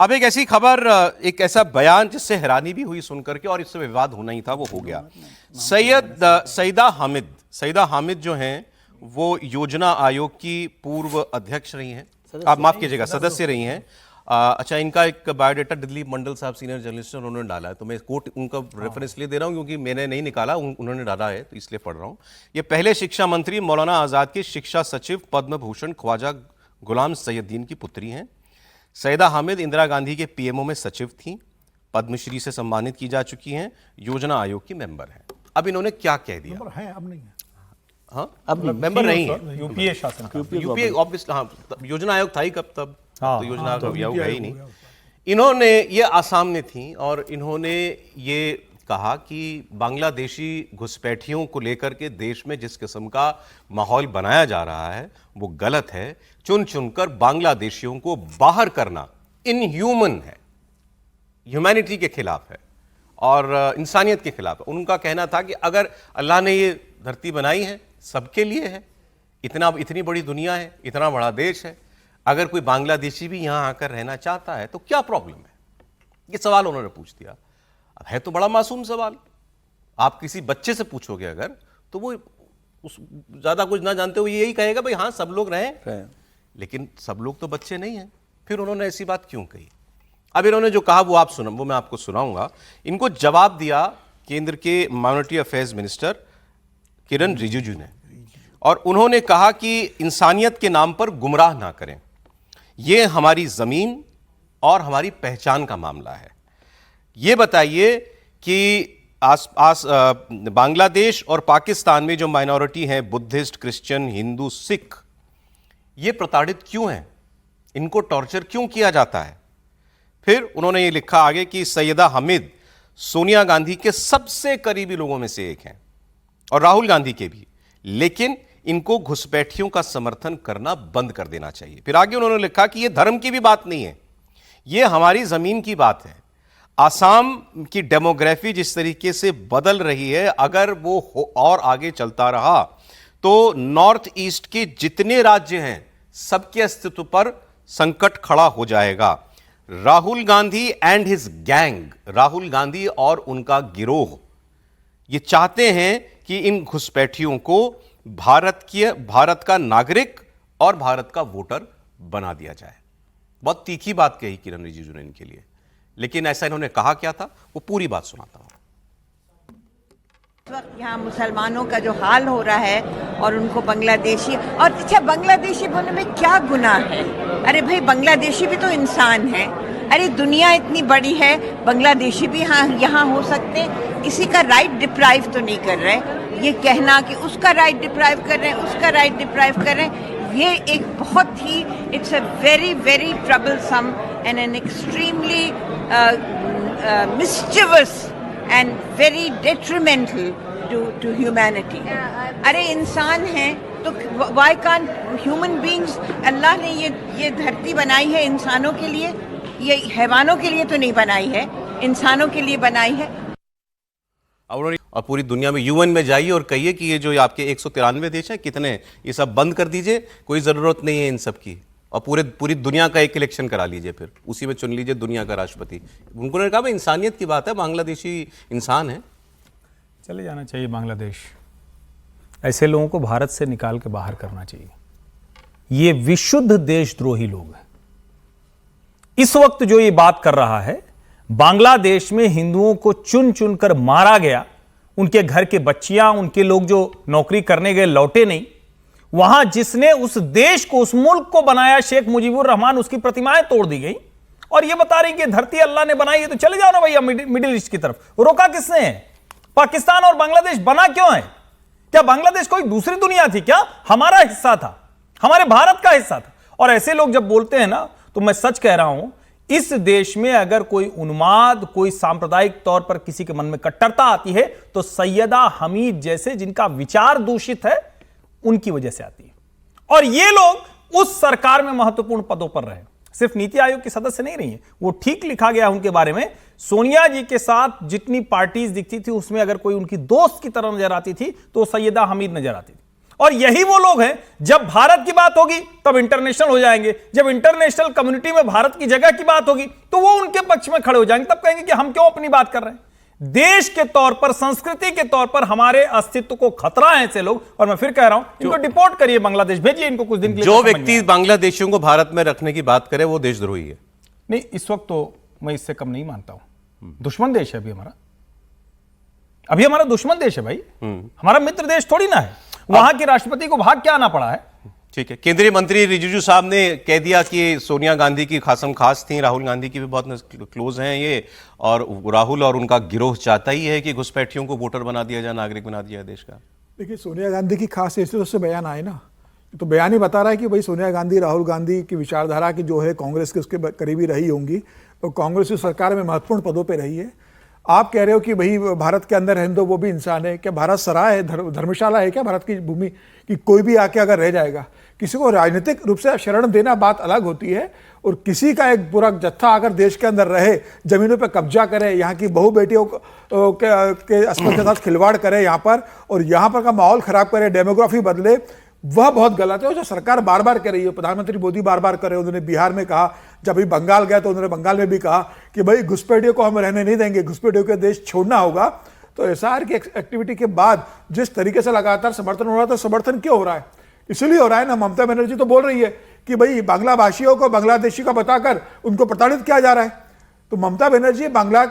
अब एक ऐसी खबर, एक ऐसा बयान जिससे हैरानी भी हुई सुनकर के, और इससे विवाद होना ही था, वो हो गया। सईदा हामिद जो हैं वो योजना आयोग की पूर्व अध्यक्ष रही हैं, आप माफ कीजिएगा सदस्य रही हैं। अच्छा, इनका एक बायोडाटा दिलीप मंडल साहब सीनियर जर्नलिस्ट उन्होंने डाला है, तो मैं कोट उनका रेफरेंस इसलिए दे रहा हूँ क्योंकि मैंने नहीं निकाला, उन्होंने डाला है तो इसलिए पढ़ रहा हूँ। ये पहले शिक्षा मंत्री मौलाना आज़ाद की शिक्षा सचिव पद्म भूषण ख्वाजा गुलाम सैयदीन की पुत्री हैं। सईदा हामिद इंदिरा गांधी के पीएमओ में सचिव थीं, पद्मश्री से सम्मानित की जा चुकी हैं, योजना आयोग की मेंबर हैं। अब इन्होंने क्या कह दिया? है, अब नहीं है। हाँ, अब मेंबर नहीं है, यूपीए शासन, यूपीए ऑब्वियसली। हाँ, योजना आयोग था ही कब तब, तो योजना आयोग है ही नहीं। इन्होंने ये आसाम में थी और इन्होंने ये कहा कि बांग्लादेशी घुसपैठियों को लेकर के देश में जिस किस्म का माहौल बनाया जा रहा है वो गलत है। चुन चुनकर बांग्लादेशियों को बाहर करना इनह्यूमन है, ह्यूमैनिटी के खिलाफ है और इंसानियत के खिलाफ है। उनका कहना था कि अगर अल्लाह ने ये धरती बनाई है सबके लिए है, इतनी बड़ी दुनिया है, इतना बड़ा देश है, अगर कोई बांग्लादेशी भी यहाँ आकर रहना चाहता है तो क्या प्रॉब्लम है? ये सवाल उन्होंने पूछ दिया। अब है तो बड़ा मासूम सवाल, आप किसी बच्चे से पूछोगे अगर तो वो उस ज्यादा कुछ ना जानते हुए यही कहेगा भाई हाँ सब लोग रहें, लेकिन सब लोग तो बच्चे नहीं हैं। फिर उन्होंने ऐसी बात क्यों कही? अब इन्होंने जो कहा वो मैं आपको सुनाऊंगा। इनको जवाब दिया केंद्र के माइनॉरिटी अफेयर्स मिनिस्टर किरण रिजिजू ने, और उन्होंने कहा कि इंसानियत के नाम पर गुमराह ना करें, ये हमारी जमीन और हमारी पहचान का मामला है। ये बताइए कि बांग्लादेश और पाकिस्तान में जो माइनॉरिटी हैं, बुद्धिस्ट, क्रिश्चियन, हिंदू, सिख, ये प्रताड़ित क्यों हैं? इनको टॉर्चर क्यों किया जाता है? फिर उन्होंने ये लिखा आगे कि सैयदा हामिद सोनिया गांधी के सबसे करीबी लोगों में से एक हैं और राहुल गांधी के भी, लेकिन इनको घुसपैठियों का समर्थन करना बंद कर देना चाहिए। फिर आगे उन्होंने लिखा कि यह धर्म की भी बात नहीं है, यह हमारी जमीन की बात है। आसाम की डेमोग्राफी जिस तरीके से बदल रही है, अगर वो और आगे चलता रहा तो नॉर्थ ईस्ट के जितने राज्य हैं सबके अस्तित्व पर संकट खड़ा हो जाएगा। Rahul Gandhi and his gang, Rahul Gandhi और उनका गिरोह ये चाहते हैं कि इन घुसपैठियों को भारत का नागरिक और भारत का वोटर बना दिया जाए। बहुत तीखी बात कही किरण रिजिजू ने इनके लिए, लेकिन ऐसा इन्होंने कहा क्या था वो पूरी बात सुनाता हूं। इस वक्त यहाँ मुसलमानों का जो हाल हो रहा है और उनको बांग्लादेशी, और अच्छा बांग्लादेशी बोलने में क्या गुनाह है? अरे भाई बांग्लादेशी भी तो इंसान है। अरे दुनिया इतनी बड़ी है, बांग्लादेशी भी यहाँ हो सकते हैं। किसी का राइट डिप्राइव तो नहीं कर रहे। ये कहना कि उसका राइट डिप्राइव कर रहे हैं, उसका राइट डिप्राइव कर रहे हैं, ये एक बहुत ही it's a very very troublesome and an extremely mischievous and very detrimental to humanity. अरे इंसान हैं तो why can't human beings, अल्लाह ने ये धरती बनाई है इंसानों के लिए, ये हैवानों के लिए तो नहीं बनाई है, इंसानों के लिए बनाई है। और पूरी दुनिया में यूएन में जाइए और कहिए कि ये जो आपके 193 देश हैं कितने, ये सब बंद कर दीजिए, कोई ज़रूरत नहीं है इन सब की, और पूरी दुनिया का एक इलेक्शन करा लीजिए, फिर उसी में चुन लीजिए दुनिया का राष्ट्रपति। उन्होंने कहा भाई इंसानियत की बात है, बांग्लादेशी इंसान है, चले जाना चाहिए बांग्लादेश। ऐसे लोगों को भारत से निकाल के बाहर करना चाहिए। ये विशुद्ध देशद्रोही लोग हैं। इस वक्त जो ये बात कर रहा है, बांग्लादेश में हिंदुओं को चुन चुन कर मारा गया, उनके घर के बच्चियां, उनके लोग जो नौकरी करने गए लौटे नहीं। वहां जिसने उस देश को, उस मुल्क को बनाया, शेख मुजीबुर रहमान, उसकी प्रतिमाएं तोड़ दी गई और ये बता रही कि धरती अल्लाह ने बनाई है तो चले जाओ ना भैया मिडिल ईस्ट की तरफ। रोका किसने है? पाकिस्तान और बांग्लादेश बना क्यों है? क्या बांग्लादेश कोई दूसरी दुनिया थी क्या? हमारा हिस्सा था, हमारे भारत का हिस्सा था। और ऐसे लोग जब बोलते हैं ना, तो मैं सच कह रहा हूं, इस देश में अगर कोई उन्माद, कोई सांप्रदायिक तौर पर किसी के मन में कट्टरता आती है तो सैयदा हामिद जैसे जिनका विचार दूषित है उनकी वजह से आती है। और ये लोग उस सरकार में महत्वपूर्ण पदों पर रहे, सिर्फ नीति आयोग के सदस्य नहीं रही है। वो ठीक लिखा गया उनके बारे में, सोनिया जी के साथ जितनी पार्टीज दिखती थी उसमें अगर कोई उनकी दोस्त की तरह नजर आती थी तो सैयदा हामिद नजर आती थी। और यही वो लोग हैं, जब भारत की बात होगी तब इंटरनेशनल हो जाएंगे, जब इंटरनेशनल कम्युनिटी में भारत की जगह की बात होगी तो वो उनके पक्ष में खड़े हो जाएंगे, तब कहेंगे कि हम क्यों अपनी बात कर रहे हैं। देश के तौर पर, संस्कृति के तौर पर हमारे अस्तित्व को खतरा है ऐसे लोग। और मैं फिर कह रहा हूं, इनको डिपोर्ट करिए, बांग्लादेश भेजिए इनको कुछ दिन के लिए। जो व्यक्ति बांग्लादेशियों को भारत में रखने की बात करे वो देशद्रोही है। नहीं, इस वक्त तो मैं इससे कम नहीं मानता हूं। दुश्मन देश है अभी हमारा दुश्मन देश है भाई, हमारा मित्र देश थोड़ी ना है। वहां के राष्ट्रपति को भाग क्या आना पड़ा है। ठीक है, केंद्रीय मंत्री रिजिजू साहब ने कह दिया कि सोनिया गांधी की खासम खास थी, राहुल गांधी की भी बहुत क्लोज हैं ये, और राहुल और उनका गिरोह चाहता ही है कि घुसपैठियों को वोटर बना दिया जाए, नागरिक बना दिया देश का। देखिए, सोनिया गांधी की खास हैसियत से बयान आए ना, तो बयान ही बता रहा है कि भाई सोनिया गांधी राहुल गांधी की विचारधारा की जो है कांग्रेस के उसके करीबी रही होंगी, तो कांग्रेस की सरकार में महत्वपूर्ण पदों पर रही है। आप कह रहे हो कि भाई भारत के अंदर रहने दो, वो भी इंसान है। क्या भारत सराय है, धर्मशाला है क्या भारत की भूमि कि कोई भी आके अगर रह जाएगा? किसी को राजनीतिक रूप से शरण देना बात अलग होती है, और किसी का एक पूरा जत्था अगर देश के अंदर रहे, जमीनों पे कब्जा करे, यहाँ की बहु बेटियों के अस्पताल के साथ खिलवाड़ करे यहाँ पर, और यहाँ पर का माहौल खराब करे, डेमोग्राफी बदले, वह बहुत गलत है। जो सरकार बार बार कर रही है, प्रधानमंत्री मोदी बार बार कर रहे हैं। उन्होंने बिहार में कहा, जब अभी बंगाल गया तो उन्होंने बंगाल में भी कहा कि भाई घुसपैठियों को हम रहने नहीं देंगे, घुसपैठियों के देश छोड़ना होगा। तो एसआर की एक्टिविटी के बाद जिस तरीके से लगातार समर्थन हो रहा है, तो समर्थन क्यों हो रहा है? इसलिए हो रहा है ना, ममता बनर्जी तो बोल रही है कि भाई बांग्ला भाषियों को बांग्लादेशी का बताकर उनको प्रताड़ित किया जा रहा है। तो ममता बनर्जी बांग्ला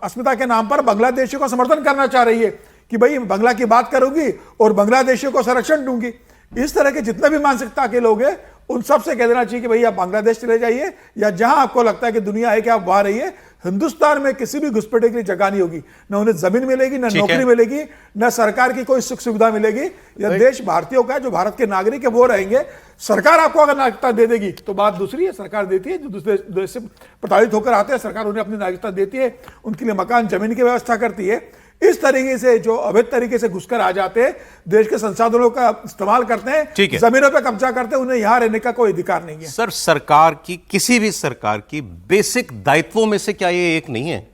अस्मिता के नाम पर बांग्लादेशियों का समर्थन करना चाह रही है कि भाई बांग्ला की बात करूंगी और बांग्लादेशियों को संरक्षण दूंगी। इस तरह के जितने भी मानसिकता के लोग हैं, उन सब से कह देना चाहिए कि भाई आप बांग्लादेश चले जाइए, या जहां आपको लगता है कि दुनिया है कि आप वहां रहिए। हिंदुस्तान में किसी भी घुसपैठे के लिए जगह नहीं होगी, ना उन्हें जमीन मिलेगी, ना नौकरी मिलेगी, ना सरकार की कोई सुख सुविधा मिलेगी। यह देश भारतीयों का है, जो भारत के नागरिक है वो रहेंगे। सरकार आपको अगर नागरिकता दे देगी तो बात दूसरी है, सरकार देती है। जो दूसरे देश से प्रताड़ित होकर आते हैं, सरकार उन्हें अपनी नागरिकता देती है, उनके लिए मकान जमीन की व्यवस्था करती है। इस तरीके से जो अवैध तरीके से घुसकर आ जाते हैं, देश के संसाधनों का इस्तेमाल करते हैं, जमीनों पर कब्जा करते हैं, उन्हें यहां रहने का कोई अधिकार नहीं है। सर, सरकार की, किसी भी सरकार की बेसिक दायित्वों में से क्या ये एक नहीं है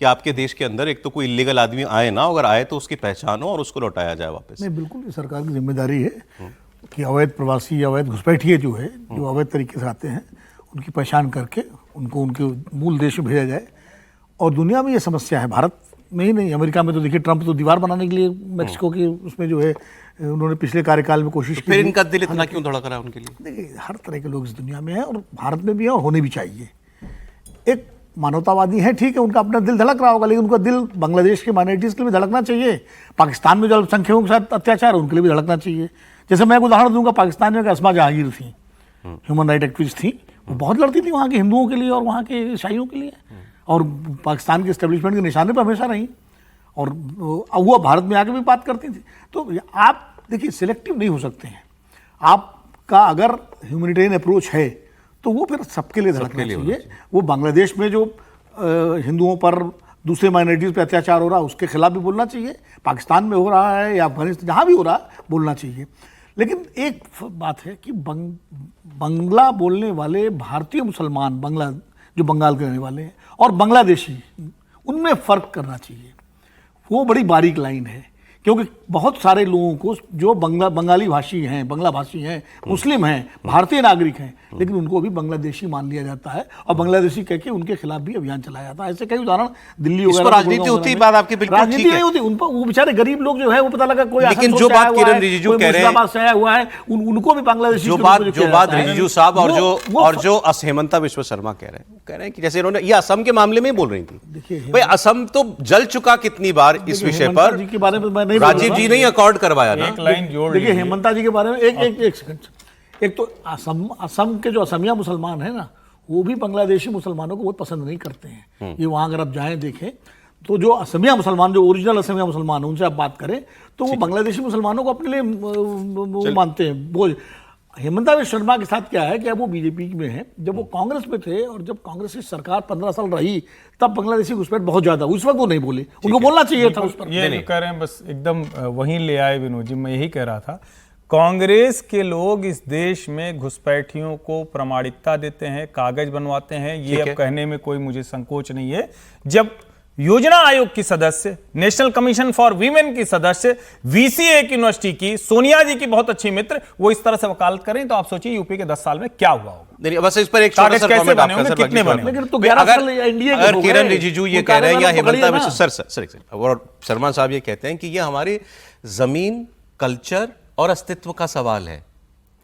कि आपके देश के अंदर एक तो कोई इलीगल आदमी आए ना, अगर आए तो उसकी पहचान हो और उसको लौटाया जाए वापस? नहीं, बिल्कुल सरकार की जिम्मेदारी है कि अवैध प्रवासी या अवैध घुसपैठिए जो है, जो अवैध तरीके से आते हैं, उनकी पहचान करके उनको उनके मूल देश में भेजा जाए। और दुनिया में ये समस्या है, भारत में ही नहीं, अमेरिका में तो देखिए ट्रंप तो दीवार बनाने के लिए मैक्सिको की उसमें जो है उन्होंने पिछले कार्यकाल में कोशिश की। फिर इनका दिल इतना क्यों धड़क रहा है उनके लिए? देखिए, हर तरह के लोग इस दुनिया में हैं और भारत में भी हैं और होने भी चाहिए। एक मानवतावादी है, ठीक है, उनका अपना दिल धड़क रहा होगा, लेकिन उनका दिल बांग्लादेश के माइनॉरिटीज़ के लिए भी धड़कना चाहिए। पाकिस्तान में जो अल्पसंख्यकों के साथ अत्याचार उनके लिए भी धड़कना चाहिए। जैसे मैं एक उदाहरण दूंगा, पाकिस्तान में एक अस्मा जहांगीर थी, ह्यूमन राइट एक्टिविस्ट थी, वो बहुत लड़ती थी वहाँ के हिंदुओं के लिए और वहाँ के ईसाइयों के लिए, और पाकिस्तान के एस्टेब्लिशमेंट के निशाने पर हमेशा रही, और वो भारत में आके भी बात करती थी। तो आप देखिए, सिलेक्टिव नहीं हो सकते हैं। आपका अगर ह्यूमैनिटेरियन अप्रोच है तो वो फिर सबके लिए धड़कना चाहिए। वो बांग्लादेश में जो हिंदुओं पर, दूसरे माइनॉरिटीज़ पे अत्याचार हो रहा है उसके खिलाफ भी बोलना चाहिए, पाकिस्तान में हो रहा है या अफगानिस्तान, जहाँ भी हो रहा है बोलना चाहिए। लेकिन एक बात है कि बंगला बोलने वाले भारतीय मुसलमान, जो बंगाल के रहने वाले हैं, और बांग्लादेशी, उनमें फ़र्क करना चाहिए। वो बड़ी बारीक लाइन है, क्योंकि बहुत सारे लोगों को जो बंगाली भाषी हैं, बांग्ला भाषी हैं, मुस्लिम हैं, भारतीय नागरिक हैं, लेकिन उनको भी बांग्लादेशी मान लिया जाता है और बांग्लादेशी कह के उनके खिलाफ भी अभियान चलाया जाता है। ऐसे कई उदाहरण दिल्ली वगैरह, राजनीति होती है, बात आपकी बिल्कुल ठीक है, राजनीति नहीं होती। उन पर वो बेचारे गरीब लोग जो है, वो पता लगा कोई, लेकिन जो बात किरण रिजिजू कह रहे हैं, हुआ है, उनको भी बांग्लादेशी, जो बात रिजिजू साहब और जो हेमंता विश्व शर्मा कह रहे हैं कि जैसे इन्होंने ये असम के मामले में बोल रही थी, देखिए भाई असम तो जल चुका कितनी बार इस विषय पर, राजीव जी ने अकॉर्ड करवाया ना। एक लाइन जोड़ देखिए, हेमंता जी के बारे में एक सेकंड। एक तो असम के जो असमिया मुसलमान है ना, वो भी बांग्लादेशी मुसलमानों को बहुत पसंद नहीं करते हैं। ये वहाँ अगर आप जाएं देखें तो जो असमिया मुसलमान, जो ओरिजिनल असमिया मुसलमान, उनसे आप बात करें तो वो बांग्लादेशी मुसलमानों को अपने लिए मानते हैं। वो हेमंता विश्व शर्मा के साथ क्या है कि अब वो बीजेपी में है, जब वो कांग्रेस में थे और जब कांग्रेस की सरकार 15 साल रही तब बांग्लादेशी घुसपैठ बहुत ज्यादा, उस वक्त वो नहीं बोले, उनको बोलना चाहिए था उस पर। ये जो कह रहे हैं बस एकदम वहीं ले आए विनोद जी, मैं यही कह रहा था। कांग्रेस के लोग इस देश में घुसपैठियों को प्रामाणिकता देते हैं, कागज बनवाते हैं, ये अब कहने में कोई मुझे संकोच नहीं है। जब योजना आयोग की सदस्य, नेशनल कमीशन फॉर वीमेन की सदस्य, वीसीए यूनिवर्सिटी की, सोनिया जी की बहुत अच्छी मित्र, वो इस तरह से वकालत करें तो आप सोचिए यूपी के 10 साल में क्या हुआ होगा। नहीं, बस इस पर एक छोटा सा कमेंट आपका सर, कितने बने? लेकिन तो 11 साल एनडीए अगर किरण रिजिजू ये कह रहे हैं या हेमंता बिश्वा सर और शर्मा साहब ये कहते हैं कि ये हमारे जमीन, कल्चर और अस्तित्व का सवाल है,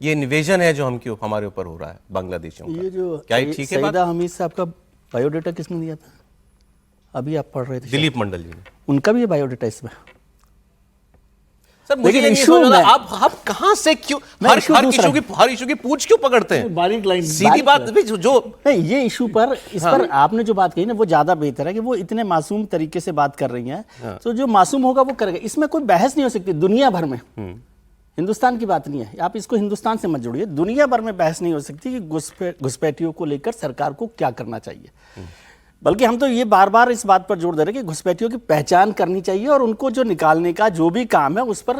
ये इन्वेजन है जो हमारे ऊपर हो रहा है बांग्लादेशियों का। ये जो क्या ये ठीक है बात? सईदा हमीद साहब का बायोडेटा किसने दिया था? अभी आप पढ़ रहे थे दिलीप मंडल जी ने। उनका भी बायोडेटा इसमें। सर मुझे लेकिन ये नहीं issue समझ में- आप कहां से क्यों मैं issue दूसरा- हर इशू की पूछ क्यों पकड़ते हैं? बारीक लाइन सीधी बात भी जो नहीं, ये इशू पर इस पर आपने जो बात कही ना वो ज्यादा बेहतर है कि वो इतने मासूम तरीके से बात कर रही हैं, तो जो मासूम होगा वो करेगा। इसमें कोई बहस नहीं हो सकती दुनिया भर में। हिंदुस्तान की बात नहीं है, आप इसको हिंदुस्तान से मत जोड़िए। दुनिया भर में बहस नहीं हो सकती कि घुसपैठियों को लेकर सरकार को क्या करना चाहिए। बल्कि हम तो ये बार बार इस बात पर जोर दे रहे हैं कि घुसपैठियों की पहचान करनी चाहिए और उनको जो निकालने का जो भी काम है उस पर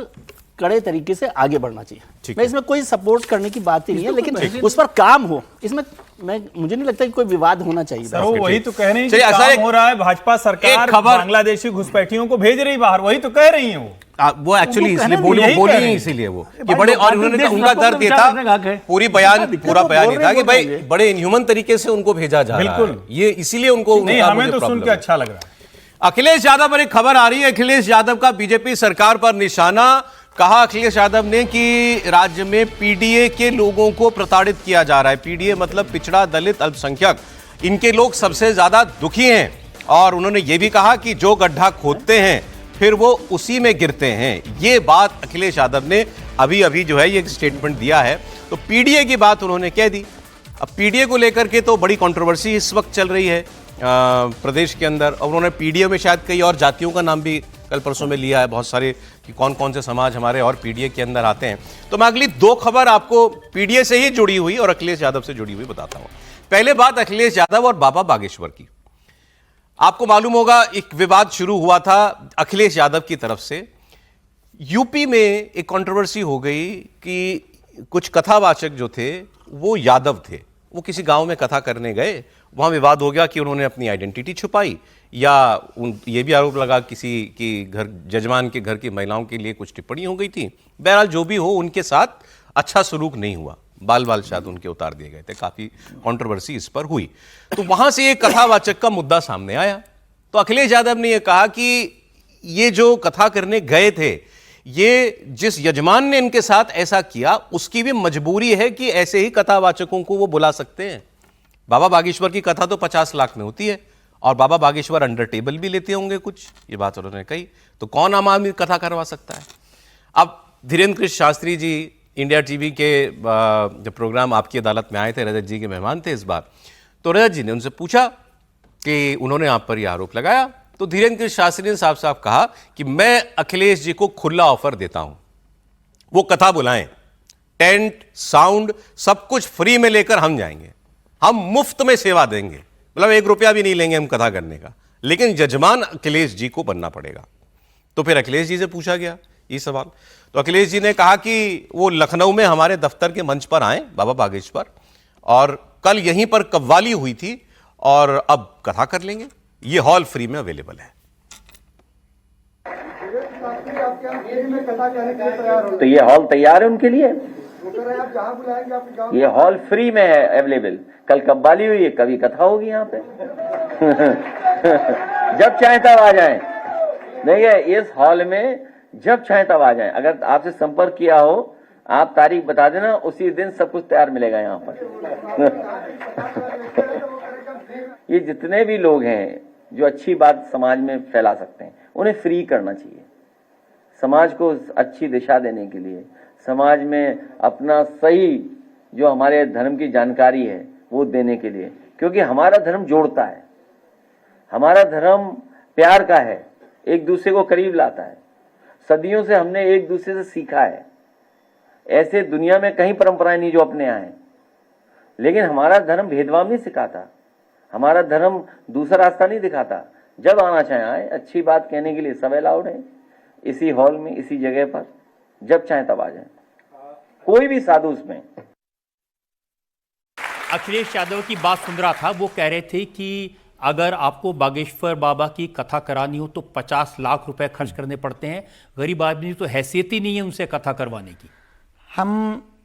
कड़े तरीके से आगे बढ़ना चाहिए। मैं इसमें कोई सपोर्ट करने की बात ही नहीं है, लेकिन उस पर काम हो, इसमें मुझे नहीं लगता कि कोई विवाद होना चाहिए। सर वो वही तो कह रही है कि चलिए, ऐसा काम एक- हो रहा है, भाजपा सरकार खबर- बांग्लादेशी घुसपैठियों को भेज रही बाहर, वही तो कह रही है वो एक्चुअली कहना इसलिए नहीं, बोली यही बोली कह रहे नहीं, हैं। इसीलिए वो कि भाई, बड़े, और लोकतांत्रिक उन्होंने देश उनका में दर्द अपना ये विचार रखने का हक था, है। पूरा बयान ये था कि भाई बड़े इनह्यूमन तरीके से उनको भेजा जा रहा है, बिल्कुल। ये इसीलिए उनको नहीं, उनका हमें मुझे तो सुन प्रॉब्लम के है। अच्छा लग रहा है। अखिलेश यादव पर एक खबर आ रही है, अखिलेश यादव का बीजेपी सरकार पर निशाना। कहा अखिलेश यादव ने कि राज्य में पीडीए के लोगों को प्रताड़ित किया जा रहा है। पीडीए मतलब पिछड़ा, दलित, अल्पसंख्यक, इनके लोग सबसे ज्यादा दुखी हैं। और उन्होंने यह भी कहा कि जो गड्ढा खोदते हैं फिर वो उसी में गिरते हैं। ये बात अखिलेश यादव ने अभी अभी जो है ये एक स्टेटमेंट दिया है। तो पीडीए की बात उन्होंने कह दी। अब पीडीए को लेकर के तो बड़ी कंट्रोवर्सी इस वक्त चल रही है प्रदेश के अंदर, और उन्होंने पीडीए में शायद कई और जातियों का नाम भी कल परसों में लिया है, बहुत सारे कि कौन कौन से समाज हमारे और पीडीए के अंदर आते हैं। तो मैं अगली दो खबर आपको पीडीए से ही जुड़ी हुई और अखिलेश यादव से जुड़ी हुई बताता हूं। पहले बात अखिलेश यादव और बाबा बागेश्वर की। आपको मालूम होगा एक विवाद शुरू हुआ था अखिलेश यादव की तरफ से। यूपी में एक कंट्रोवर्सी हो गई कि कुछ कथावाचक जो थे वो यादव थे, वो किसी गांव में कथा करने गए, वहां विवाद हो गया कि उन्होंने अपनी आइडेंटिटी छुपाई, या ये भी आरोप लगा किसी की घर, जजमान के घर की महिलाओं के लिए कुछ टिप्पणी हो गई थी। बहरहाल जो भी हो, उनके साथ अच्छा सलूक नहीं हुआ, बाल बाल शायद उनके उतार दिए गए थे, काफी कंट्रोवर्सी इस पर हुई। तो वहां से एक कथावाचक का मुद्दा सामने आया। तो अखिलेश यादव ने यह कहा कि ये जो कथा करने गए थे, ये जिस यजमान ने इनके साथ ऐसा किया उसकी भी मजबूरी है कि ऐसे ही कथावाचकों को वो बुला सकते हैं। बाबा बागेश्वर की कथा तो 50 लाख में होती है और बाबा बागेश्वर अंडर टेबल भी लेते होंगे कुछ, ये बात उन्होंने कही। तो कौन आम आदमी कथा करवा सकता है? अब धीरेन्द्र कृष्ण शास्त्री जी इंडिया टीवी के जब प्रोग्राम आपकी अदालत में आए थे, रजत जी के मेहमान थे इस बार, तो रजत जी ने उनसे पूछा कि उन्होंने आप पर यह आरोप लगाया, तो धीरेन्द्र कृष्ण शास्त्री ने साफ साफ कहा कि मैं अखिलेश जी को खुला ऑफर देता हूं, वो कथा बुलाएं, टेंट, साउंड सब कुछ फ्री में लेकर हम जाएंगे, हम मुफ्त में सेवा देंगे, मतलब 1 रुपया भी नहीं लेंगे हम कथा करने का, लेकिन यजमान अखिलेश जी को बनना पड़ेगा। तो फिर अखिलेश जी से पूछा गया ये सवाल, तो अखिलेश जी ने कहा कि वो लखनऊ में हमारे दफ्तर के मंच पर आए बाबा बागेश्वर, और कल यहीं पर कव्वाली हुई थी और अब कथा कर लेंगे, ये हॉल फ्री में अवेलेबल है। तो ये हॉल तैयार है उनके लिए, ये हॉल फ्री में है अवेलेबल। कल कव्वाली हुई है, कभी कथा होगी यहाँ पे जब चाहे तब आ जाएं। देखिए इस हॉल में जब चाहे तब आ जाएं। अगर आपसे संपर्क किया हो, आप तारीख बता देना, उसी दिन सब कुछ तैयार मिलेगा यहाँ पर ये जितने भी लोग हैं जो अच्छी बात समाज में फैला सकते हैं, उन्हें फ्री करना चाहिए। समाज को अच्छी दिशा देने के लिए, समाज में अपना सही जो हमारे धर्म की जानकारी है वो देने के लिए, क्योंकि हमारा धर्म जोड़ता है, हमारा धर्म प्यार का है, एक दूसरे को करीब लाता है। सदियों से हमने एक दूसरे से सीखा है, ऐसे दुनिया में कहीं परंपराएं नहीं जो अपने आए, लेकिन हमारा धर्म भेदभाव नहीं सिखाता, हमारा धर्म दूसरा रास्ता नहीं दिखाता। जब आना चाहे आए, अच्छी बात कहने के लिए सब अलाउड है, इसी हॉल में, इसी जगह पर, जब चाहे तब आ जाए, कोई भी साधु उसमें। अखिलेश यादव की बात सुन रहा था, वो कह रहे थे कि अगर आपको बागेश्वर बाबा की कथा करानी हो तो 50 लाख रुपए खर्च करने पड़ते हैं। गरीब आदमी तो हैसियत ही नहीं है उनसे कथा करवाने की। हम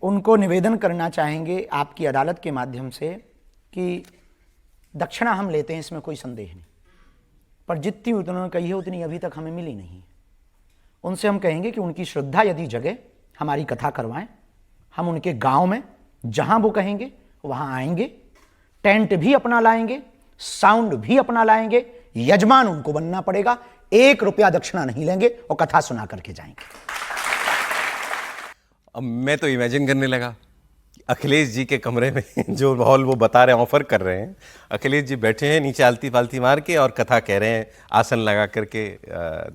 उनको निवेदन करना चाहेंगे आपकी अदालत के माध्यम से कि दक्षिणा हम लेते हैं, इसमें कोई संदेह नहीं, पर जितनी उन्होंने कही है उतनी अभी तक हमें मिली नहीं। उनसे हम कहेंगे कि उनकी श्रद्धा यदि जगे, हमारी कथा करवाएं। हम उनके गांव में जहां वो कहेंगे वहां आएंगे, टेंट भी अपना लाएंगे, साउंड भी अपना लाएंगे, यजमान उनको बनना पड़ेगा, 1 रुपया दक्षिणा नहीं लेंगे और कथा सुना करके जाएंगे। अब मैं तो इमेजिन करने लगा अखिलेश जी के कमरे में जो हॉल वो बता रहे हैं, ऑफर कर रहे हैं, अखिलेश जी बैठे हैं नीचे आलती पालती मार के और कथा कह रहे हैं आसन लगा करके।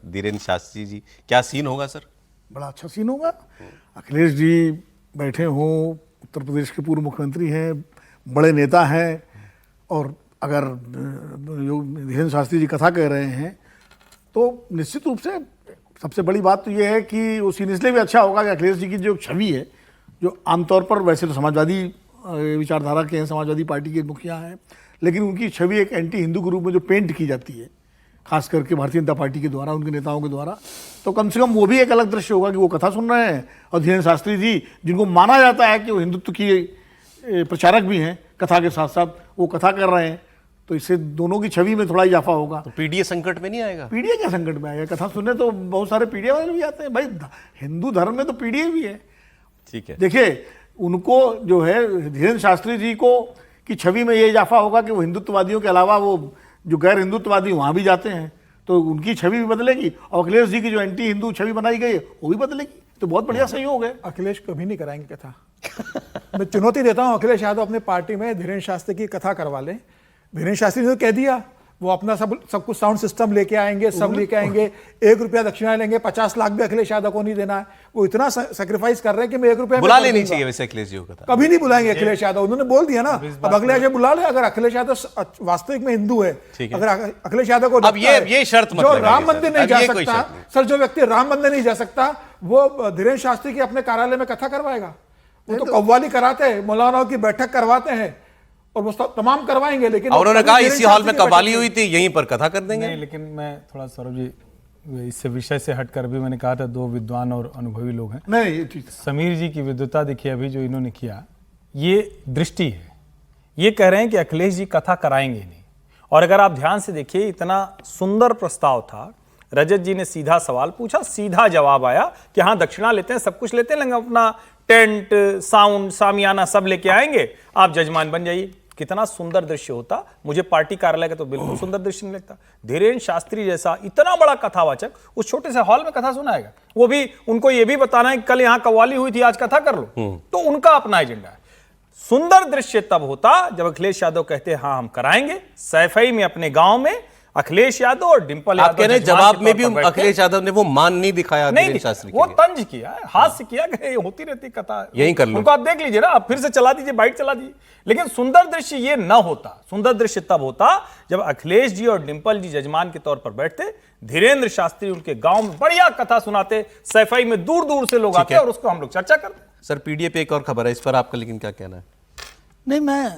धीरेन्द्र शास्त्री जी, क्या सीन होगा सर? बड़ा अच्छा सीन होगा। अखिलेश जी बैठे हों, उत्तर प्रदेश के पूर्व मुख्यमंत्री हैं, बड़े नेता हैं, और अगर धीरेन्द्र शास्त्री जी कथा कह रहे हैं तो निश्चित रूप से सबसे बड़ी बात तो ये है कि वो सीन इसलिए भी अच्छा होगा कि अखिलेश जी की जो छवि है, जो आमतौर पर वैसे तो समाजवादी विचारधारा के हैं, समाजवादी पार्टी के मुखिया हैं, लेकिन उनकी छवि एक एंटी हिंदू के रूप में जो पेंट की जाती है, खास करके भारतीय जनता पार्टी के द्वारा, उनके नेताओं के द्वारा, तो कम से कम वो भी एक अलग दृश्य होगा कि वो कथा सुन रहे हैं और धीरेन्द्र शास्त्री जी, जिनको माना जाता है कि वो हिंदुत्व की प्रचारक भी हैं, कथा के साथ साथ वो कथा कर रहे हैं, तो इससे दोनों की छवि में थोड़ा इजाफा होगा। तो पीडीए संकट में नहीं आएगा? पीडीए क्या संकट में आएगा? कथा सुनने तो बहुत सारे पीडीए वाले भी आते हैं भाई, हिंदू धर्म में तो पीडीए भी है। ठीक है, देखिए उनको जो है धीरेन्द्र शास्त्री जी को की छवि में ये इजाफा होगा कि वो हिंदुत्ववादियों के अलावा वो जो गैर हिंदुत्ववादी वहाँ भी जाते हैं, तो उनकी छवि भी बदलेगी, और अखिलेश जी की जो एंटी हिंदू छवि बनाई गई है वो भी बदलेगी। तो बहुत बढ़िया सहयोग है। अखिलेश कभी नहीं कराएंगे कथा। मैं चुनौती देता हूं, अखिलेश यादव अपने पार्टी में धीरेन्द्र शास्त्री की कथा करवा लें। धीरेन्द्र शास्त्री ने तो कह दिया वो अपना सब कुछ साउंड सिस्टम लेके आएंगे, सब लेके आएंगे, 1 रुपया दक्षिणा लेंगे, 50 लाख भी अखिलेश यादव को नहीं देना है। वो इतना सेक्रीफाइस कर रहे हैं कि मैं 1 रुपया बुला लेनी चाहिए वैसे अखिलेश जी को कथा। कभी नहीं बुलाएंगे अखिलेश यादव, उन्होंने बोल दिया ना। अब अखिलेश यादव बुला ले, अगर अखिलेश यादव वास्तविक में हिंदू है, अगर अखिलेश यादव को अब ये शर्त मत जो लगाइए राम मंदिर नहीं जा कोई सकता सर, जो व्यक्ति राम मंदिर नहीं जा सकता, वो धीरेन्द्र शास्त्री के अपने कार्यालय में कथा करवाएगा? वो तो कव्वाली कराते हैं, मौलानाओं की बैठक करवाते हैं, और वो तमाम करवाएंगे, लेकिन उन्होंने कहा इसी हॉल में कव्वाली हुई थी, यहीं पर कथा कर देंगे। नहीं, लेकिन मैं थोड़ा सौरभ जी इससे विषय से हटकर भी मैंने कहा था 2 विद्वान और अनुभवी लोग हैं। नहीं, ये ठीक है। समीर जी की विद्वता देखिए अभी जो इन्होंने किया, ये दृष्टि है। ये कह रहे हैं कि अखिलेश जी कथा कराएंगे नहीं, और अगर आप ध्यान से देखिए इतना सुंदर प्रस्ताव था। रजत जी ने सीधा सवाल पूछा, सीधा जवाब आया कि हाँ दक्षिणा लेते हैं, सब कुछ लेते हैं, लेकिन अपना टेंट, साउंड, सामियाना सब लेके आएंगे, आप जजमान बन जाइए। कितना सुंदर दृश्य होता। मुझे पार्टी कार्यालय का तो बिल्कुल सुंदर दृश्य नहीं लगता। धीरेन्द्र शास्त्री जैसा इतना बड़ा कथावाचक उस छोटे से हॉल में कथा सुनाएगा, वो भी उनको ये भी बताना है कि कल यहां कव्वाली हुई थी, आज कथा कर लो। तो उनका अपना एजेंडा है। सुंदर दृश्य तब होता जब अखिलेश यादव कहते हैं हाँ हम कराएंगे, सैफई में अपने गांव में अखिलेश यादव और डिंपल आप कह रहे हैं जवाब में भी अखिलेश यादव ने वो मान नहीं दिखाया? नहीं, शास्त्री वो तंज किया, हास्य किया कि होती रहती कथा, यहीं कर लो। उनको आप देख लीजिए ना, आप फिर से चला दीजिए, बाइट चला दीजिए। लेकिन सुंदर दृश्य ये न होता। सुंदर दृश्य तब होता जब अखिलेश जी और डिंपल जी जजमान के तौर पर बैठते, धीरेन्द्र शास्त्री उनके गांव में बढ़िया कथा सुनाते, सैफई में दूर दूर से लोग आते और उसको हम लोग चर्चा करते। सर पीडीए पे एक और खबर है, इस पर आपका लेकिन क्या कहना है? नहीं, मैं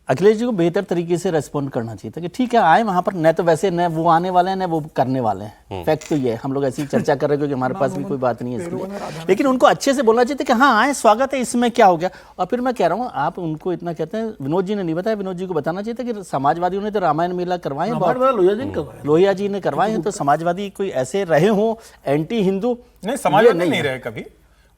अखिलेश जी को बेहतर तरीके से रेस्पॉन्ड करना चाहिए था कि ठीक है आए वहां पर, न तो वैसे न वो आने वाले हैं न वो करने वाले हैं। फैक्ट तो ये है, हम लोग ऐसी चर्चा कर रहे हैं क्योंकि हमारे पास भी कोई बात नहीं है इसलिए, लेकिन उनको अच्छे से बोलना चाहिए कि हाँ आए, स्वागत है, इसमें क्या हो गया। और फिर मैं कह रहा हूँ आप उनको इतना कहते हैं, विनोद जी ने नहीं बताया, विनोद जी को बताना चाहिए था कि समाजवादियों ने तो रामायण मेला करवाए, लोहिया जी ने करवाए हैं, तो समाजवादी कोई ऐसे रहे हों एंटी हिंदू? नहीं, समाजवादी नहीं रहे कभी,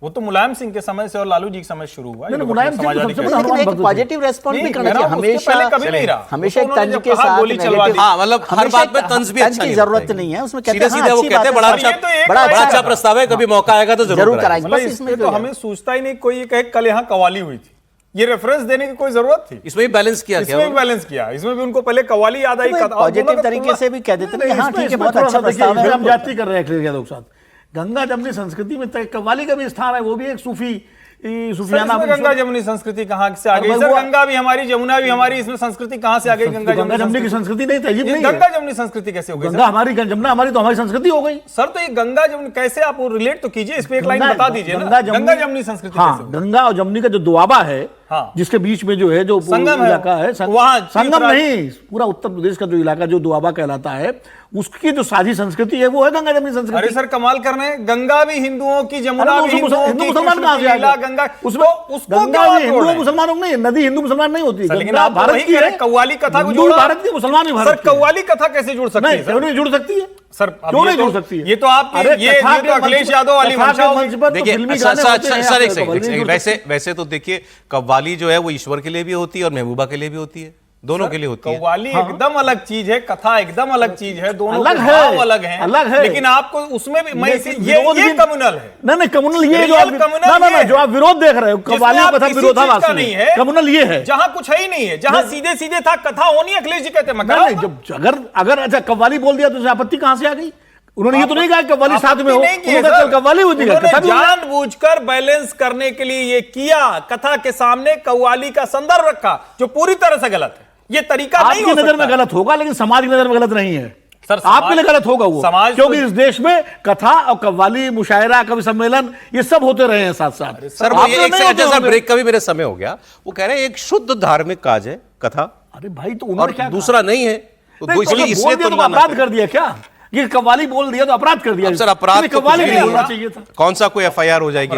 वो तो मुलायम सिंह के समय से और लालू जी के समय शुरू हुआ। मुलायम सिंह तो सबसे बड़ा लेकिन एक पॉजिटिव रेस्पॉन्स भी करना चाहिए हमेशा। कभी नहीं रहा, हमेशा एक तंज के साथ गोली चलवा दी। हाँ, मतलब हर बात में तंज भी अच्छा की जरूरत नहीं है उसमें। कहते हैं सीधे वो कहते हैं बड़ा अच्छा प्रस्ताव है, कभी मौका आएगा तो जरूर कराएंगे। बस इसमें तो हमें सोचता ही नहीं कोई ये कहे कल यहाँ कव्वाली हुई थी, ये रेफरेंस देने की कोई जरूरत थी? इसमें भी बैलेंस किया, इसमें भी बैलेंस किया, इसमें भी उनको पहले कव्वाली याद आई, पॉजिटिव तरीके से भी कह देते हैं हाँ ठीक है बहुत अच्छा प्रस्ताव है। हम जाति कर रहे हैं अखिलेश यादव के साथ। गंगा जमुनी संस्कृति में कव्वाली का भी स्थान है, वो भी एक सूफियाना। गंगा जमुनी संस्कृति कहाँ से आ गई सर? गंगा भी हमारी, जमुना भी हमारी, इसमें संस्कृति कहाँ से आ गई? गंगा जमुनी की संस्कृति नहीं तहजीब नहीं, गंगा जमुनी संस्कृति कैसे हो गई? गंगा हमारी, जमुना हमारी, तो हमारी संस्कृति हो गई सर। तो ये गंगा जमुनी कैसे, आप रिलेट तो कीजिए, इस पे एक लाइन बता दीजिए ना, गंगा जमुनी संस्कृति कैसे हो गई? गंगा और जमुनी का जो दुआबा है हाँ। जिसके बीच में जो है जो संगम है, इलाका है वहाँ संगम नहीं, पूरा उत्तर प्रदेश का जो इलाका जो दोआबा कहलाता है, उसकी जो साझी संस्कृति है वो है गंगा जमनी संस्कृति। अरे सर कमाल कर रहे हैं, गंगा भी हिंदुओं की, जमुना भी हिंदुओं हिंदू की, मुसलमान कहां से आ लीला गए? गंगा, उसमें उसको गंगा क्यों भी जोड़ हिंदू रहे हैं? मुसलमानों नहीं, नदी हिंदू मुसलमान नहीं होती, लेकिन गंगा आप तो भारत वही की कह रहे है, हैं, कव्वाली कथा को हिंदू जोड़ा भारत की, मुसलमान भी सर भारत के। कव्वाली कथा कैसे जुड़ सकती नहीं, है क्यों नहीं जुड़ सकती है सर? अब क्यों ये नहीं तो- जुड़ सकती है? ये तो आपकी अरे ये कथा तो के अखिलेश मंच- यादव वाली कथा के मंशा होगी। मंच पर तो देखिए फिल्मी सर गाने होते हैं, सर एक आप कव्वाली नहीं सेकंड, जुड़ वैसे तो देखिए कव्वाली जो है वो ईश्वर के लिए भी होती है और महबूबा के लिए भी होती है, दोनों के लिए होती है। कव्वाली एकदम अलग चीज है, कथा एकदम अलग चीज है, दोनों अलग के है, भाव अलग हैं, अलग है। लेकिन आपको उसमें भी मैं लेकिन ये विरोध भी- कम्युनल है। नहीं कम्युनल ये जो Real आप communal ना ये जो आप विरोध देख रहे हो, जिसमें कव्वाली आप कथा किसी चीज का विरोधाभासी नहीं है, कम्युनल ये है। जहां कुछ है ही नहीं है, जहां सीधे सीधे था कथा होनी, अखिलेश जी कहते हैं मैं नहीं कराऊंगा। जब अगर अच्छा कव्वाली बोल दिया तो आपत्ति कहां से आ गई? उन्होंने ये तो नहीं कहा कि कव्वाली साथ में हो, नहीं किए उन्होंने सर। कव्वाली होती है, उन्होंने कथा भी होती है। जानबूझकर बैलेंस करने के लिए ये किया, कथा के सामने कव्वाली का संदर्भ रखा, जो पूरी तरह से गलत है। ये तरीका नहीं आपकी हो नजर में सकता। गलत होगा, लेकिन समाज की नजर में गलत नहीं है सर, आपके लिए गलत होगा वो, समाज क्योंकि तो- इस देश में कथा और कव्वाली, मुशायरा, कवि सम्मेलन ये सब होते रहे हैं साथ साथ। सर वो आपके ये एक नहीं से होते अच्छा होंगे। ब्रेक का भी मेरे समय हो गया, वो कह रहे हैं एक शुद्ध धार्मिक काज है कथा अरे भाई तो और उन्होंने क्या दूसरा नहीं है, तो नहीं, इसलिए बोल इसलिए दिया तुलना तो ना अपराध करें। कर दिया क्या? ये कव्वाली बोल दिया तो अपराध कर दिया। अब सर अपराध नहीं, तो कव्वाली कुछ नहीं नहीं बोलना है। चाहिए था। कौन सा कोई एफआईआर हो जाएगी?